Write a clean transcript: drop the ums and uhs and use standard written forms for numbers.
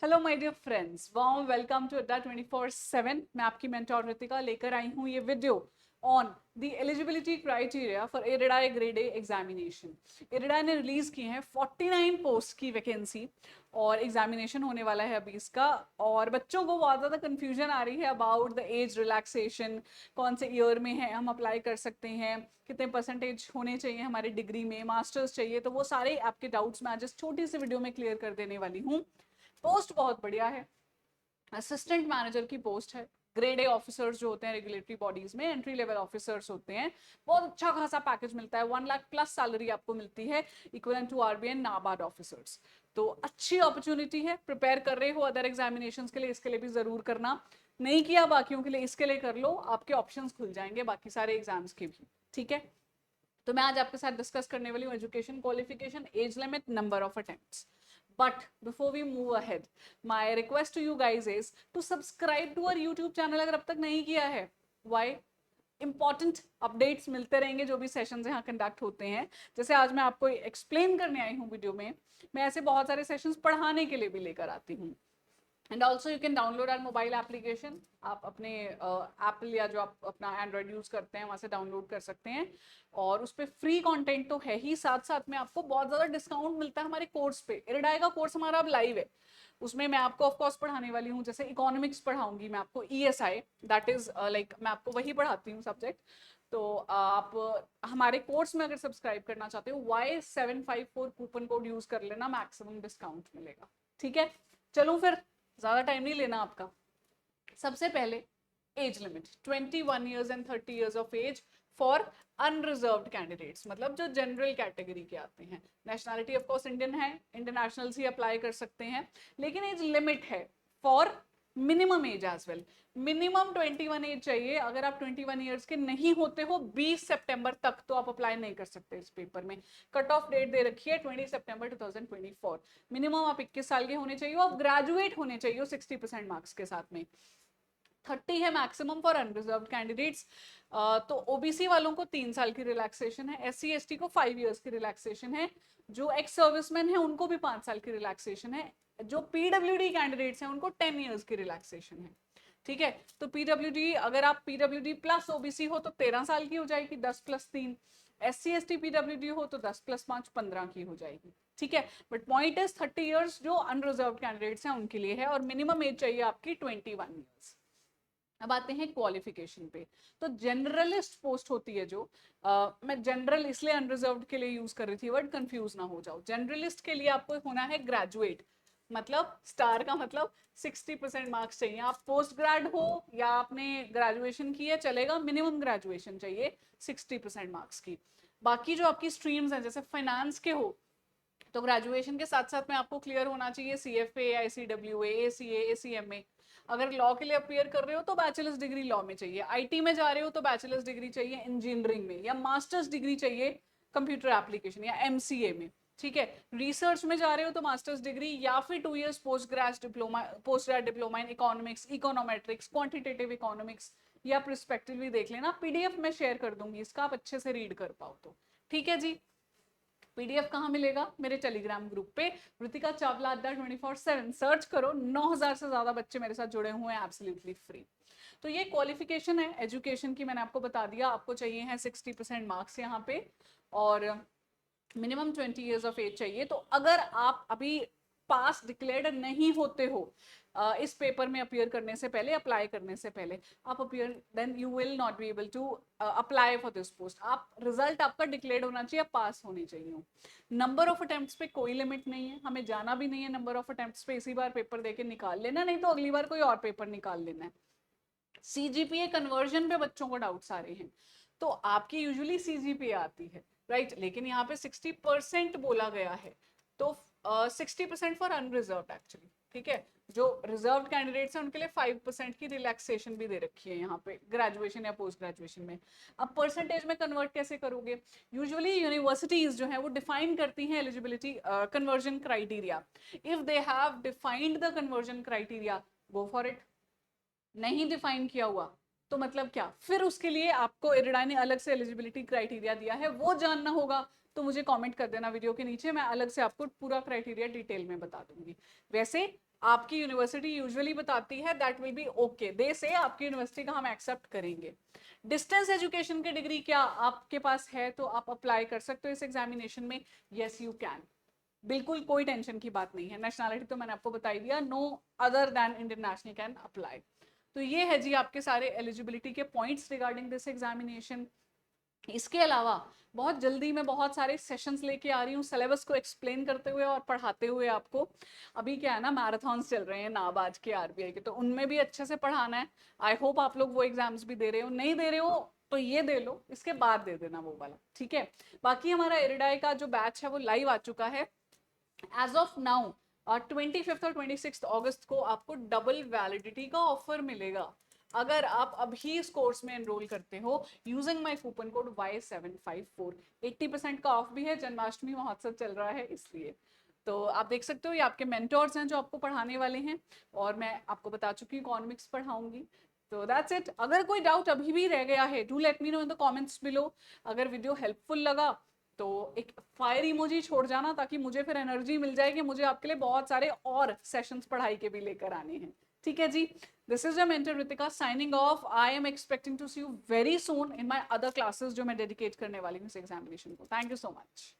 Hello my dear friends, warm welcome to Adda 24/7। मैं आपकी mentor Ritika लेकर आई हूँ ये video on the eligibility criteria for IRDAI grade A examination. IRDAI ने रिलीज की है 49 पोस्ट की वैकेंसी और एग्जामिनेशन होने वाला है अभी इसका। और बच्चों को बहुत ज़्यादा कन्फ्यूजन आ रही है अबाउट द एज रिलैक्सेशन, कौन से ईयर में है हम अप्लाई कर सकते हैं, कितने परसेंटेज होने चाहिए हमारी डिग्री में, मास्टर्स चाहिए, तो वो सारे आपके डाउट्स मैं आज इस छोटी सी वीडियो में क्लियर कर देने वाली हूँ। पोस्ट बहुत बढ़िया है, असिस्टेंट मैनेजर की पोस्ट है। ग्रेड ए ऑफिसर्स जो होते हैं रेगुलेटरी बॉडीज में एंट्री लेवल ऑफिसर्स होते हैं, बहुत अच्छा खासा पैकेज मिलता है, 1 लाख प्लस सैलरी आपको मिलती है, equivalent to RBN NABARD officers. तो अच्छी अपॉर्चुनिटी है। प्रिपेयर कर रहे हो अदर एग्जामिनेशन के लिए, इसके लिए भी जरूर करना। नहीं किया बाकियों के लिए, इसके लिए कर लो, आपके ऑप्शंस खुल जाएंगे बाकी सारे एग्जाम्स के भी। ठीक है, तो मैं आज आपके साथ डिस्कस करने वाली हूँ education qualification, age limit, number of attempts. But before we move ahead, my request to you guys is to subscribe to our YouTube channel अगर अब तक नहीं किया है। Why? इंपॉर्टेंट अपडेट्स मिलते रहेंगे जो भी सेशंस यहाँ कंडक्ट होते हैं। जैसे आज मैं आपको एक्सप्लेन करने आई हूँ वीडियो में, मैं ऐसे बहुत सारे सेशंस पढ़ाने के लिए भी लेकर आती हूँ। And also you can download our mobile application. आप अपने एप्पल या जो आप अपना एंड्रॉइड यूज करते हैं वहां से डाउनलोड कर सकते हैं, और उस पर फ्री कंटेंट तो है ही, साथ साथ में आपको बहुत ज्यादा डिस्काउंट मिलता है हमारे कोर्स पे। इरिडाई का कोर्स हमारा अब लाइव है, उसमें मैं आपको ऑफकोर्स पढ़ाने वाली हूँ। जैसे इकोनॉमिक्स पढ़ाऊंगी मैं आपको, ईएसआई, दैट इज लाइक मैं आपको वही पढ़ाती हूँ सब्जेक्ट। तो आप हमारे कोर्स में अगर सब्सक्राइब करना चाहते हो, Y754 कूपन कोड यूज कर लेना, मैक्सिमम डिस्काउंट मिलेगा। ठीक है, चलो फिर ज्यादा टाइम नहीं लेना आपका। सबसे पहले age limit 21 years and 30 years of age for unreserved candidates, मतलब जो जनरल कैटेगरी के आते हैं। नेशनैलिटी ऑफ कोर्स इंडियन है, इंटरनेशनल्स ही अप्लाई कर सकते हैं, लेकिन एज लिमिट है for minimum age as well. Minimum 21 age चाहिए। अगर आप 21 ईयर्स के नहीं होते हो 20 सितंबर तक, तो आप अप्लाई नहीं कर सकते इस पेपर में। कट ऑफ डेट दे रखी है 20 सितंबर 2024। मिनिमम आप 21 साल के होने चाहिए, आप ग्रेजुएट होने चाहिए 60% मार्क्स के साथ में। 30 है मैक्सिमम फॉर अनरिजर्व्ड कैंडिडेट्स। तो ओबीसी वालों को 3 साल की रिलैक्सेशन है, एससी एसटी को 5 इयर्स की रिलैक्सेशन है, जो एक्स सर्विसमैन है उनको भी 5 साल की रिलैक्सेशन है, जो पीडब्ल्यूडी कैंडिडेट्स हैं उनको 10 इयर्स की रिलैक्सेशन है। ठीक है, तो पीडब्ल्यूडी, अगर आप पीडब्ल्यूडी प्लस ओबीसी हो तो 13 साल की हो जाएगी, 10 + 3। एससी एसटी पीडब्ल्यूडी हो तो 10 + 5 15 की हो जाएगी। ठीक है, बट पॉइंट इज 30 इयर्स जो अनरिजर्व्ड कैंडिडेट्स हैं उनके लिए है, और मिनिमम एज चाहिए आपकी 21 ईयर्स। अब आते हैं क्वालिफिकेशन पे। तो जनरलिस्ट पोस्ट होती है जो, मैं जनरल इसलिए अनरिजर्व्ड के लिए यूज कर रही थी वर्ड, कंफ्यूज ना हो जाओ। जनरलिस्ट के लिए आपको होना है ग्रेजुएट, मतलब स्टार का मतलब 60% मार्क्स चाहिए। आप पोस्ट ग्रेड हो या आपने ग्रेजुएशन की है चलेगा, मिनिमम ग्रेजुएशन चाहिए 60% मार्क्स की। बाकी जो आपकी स्ट्रीम्स हैं, जैसे फाइनेंस के हो तो ग्रेजुएशन के साथ साथ में आपको क्लियर होना चाहिए CFA, ICWA, ACA, ACMA। अगर लॉ के लिए अपियर कर रहे हो तो बैचलर्स डिग्री लॉ में चाहिए। आईटी में जा रहे हो तो बैचलर्स डिग्री चाहिए इंजीनियरिंग में, या मास्टर्स डिग्री चाहिए कंप्यूटर एप्लीकेशन या MCA में। ठीक है, रिसर्च में जा रहे हो तो मास्टर्स डिग्री या फिर 2 years post grade diploma in economics, econometrics, quantitative economics, या प्रिस्पेक्टिव भी देख लेना। पीडीएफ में शेयर कर दूंगी इसका, आप अच्छे से रीड कर पाओ तो। ठीक है जी, पीडीएफ कहाँ मिलेगा? मेरे टेलीग्राम ग्रुप पे, रितिका चावला अड्डा 24/7 सर्च करो। 9000 से ज्यादा बच्चे मेरे साथ जुड़े हुए हैं एब्सोल्युटली फ्री। तो ये क्वालिफिकेशन है एजुकेशन की, मैंने आपको बता दिया। आपको चाहिए है 60% मार्क्स यहाँ पे, और मिनिमम 20 ईयर्स ऑफ एज चाहिए। तो अगर आप अभी पास डिक्लेयर्ड नहीं होते हो इस पेपर में अपियर करने से पहले, अप्लाई करने से पहले, आप appear, then you will not be able to apply for this post. आप रिजल्ट आपका डिक्लेयर्ड होना चाहिए, पास होनी चाहिए। नंबर ऑफ अटेम्प्ट्स पे कोई लिमिट नहीं है, हमें जाना भी नहीं है नंबर ऑफ अटेम्प्ट्स पे। इसी बार पेपर देके निकाल लेना, नहीं तो अगली बार कोई और पेपर निकाल लेना है। सीजीपीए कन्वर्जन पे बच्चों को डाउट्स आ रहे हैं, तो आपकी यूजुअली सीजीपीए आती है, राइट, लेकिन यहाँ पे 60% बोला गया है, तो 60% फॉर अनरिजर्व्ड एक्चुअली। ठीक है, जो रिजर्व कैंडिडेट्स हैं उनके लिए 5% की रिलैक्सेशन भी दे रखी है यहाँ पे ग्रेजुएशन या पोस्ट ग्रेजुएशन में। अब परसेंटेज में कन्वर्ट कैसे करोगे? यूजुअली यूनिवर्सिटीज जो है वो डिफाइन करती हैं eligibility conversion criteria. If they have defined the conversion criteria, go for it. नहीं डिफाइन किया हुआ तो मतलब क्या, फिर उसके लिए आपको इरिडाई ने अलग से एलिजिबिलिटी क्राइटेरिया दिया है, वो जानना होगा तो मुझे कमेंट कर देना वीडियो के नीचे, मैं अलग से आपको पूरा क्राइटेरिया डिटेल में बता दूंगी। वैसे आपकी यूनिवर्सिटी यूजुअली बताती है दैट विल बी ओके, दे से आपकी यूनिवर्सिटी का हम एक्सेप्ट करेंगे। डिस्टेंस एजुकेशन की डिग्री क्या आपके पास है तो आप अप्लाई कर सकते हो इस एग्जामिनेशन में, यस यू कैन, बिल्कुल कोई टेंशन की बात नहीं है। नेशनैलिटी तो मैंने आपको बता ही दिया, no other than Indian national can apply. तो ये है जी आपके सारे एलिजिबिलिटी के पॉइंट्स रिगार्डिंग दिस एग्जामिनेशन। इसके अलावा बहुत जल्दी मैं बहुत सारे सेशंस लेके आ रही हूँ सिलेबस को एक्सप्लेन करते हुए और पढ़ाते हुए आपको। अभी क्या है ना, मैराथन्स चल रहे हैं नाबार्ड के, आरबीआई के, तो उनमें भी अच्छे से पढ़ाना है। आई होप आप लोग वो एग्जाम्स भी दे रहे हो, नहीं दे रहे हो तो ये दे लो, इसके बाद दे देना वो वाला, ठीक है। बाकी हमारा इरिडाई का जो बैच है वो लाइव आ चुका है एज ऑफ नाउ। 25 और 26 अगस्त को आपको डबल वैलिडिटी का ऑफर मिलेगा अगर आप अभी इस कोर्स में एनरोल करते हो using my coupon code Y754। 80% का ऑफ भी है, जन्माष्टमी महोत्सव चल रहा है इसलिए। तो आप देख सकते हो ये आपके मेंटोर्स हैं जो आपको पढ़ाने वाले हैं, और मैं आपको बता चुकी हूँ इकोनॉमिक्स पढ़ाऊंगी। तो दैट्स इट। अगर कोई डाउट अभी भी रह गया है, do let me know in the comments below. अगर वीडियो हेल्पफुल लगा तो एक फायर इमोजी छोड़ जाना, ताकि मुझे फिर एनर्जी मिल जाए कि मुझे आपके लिए बहुत सारे और सेशंस पढ़ाई के भी लेकर आने हैं, ठीक है जी। This is your mentor Ritika signing off. I am expecting to see you very soon in my other classes जो मैं डेडिकेट करने वाली हूँ इस एग्जामिनेशन को। Thank you so much.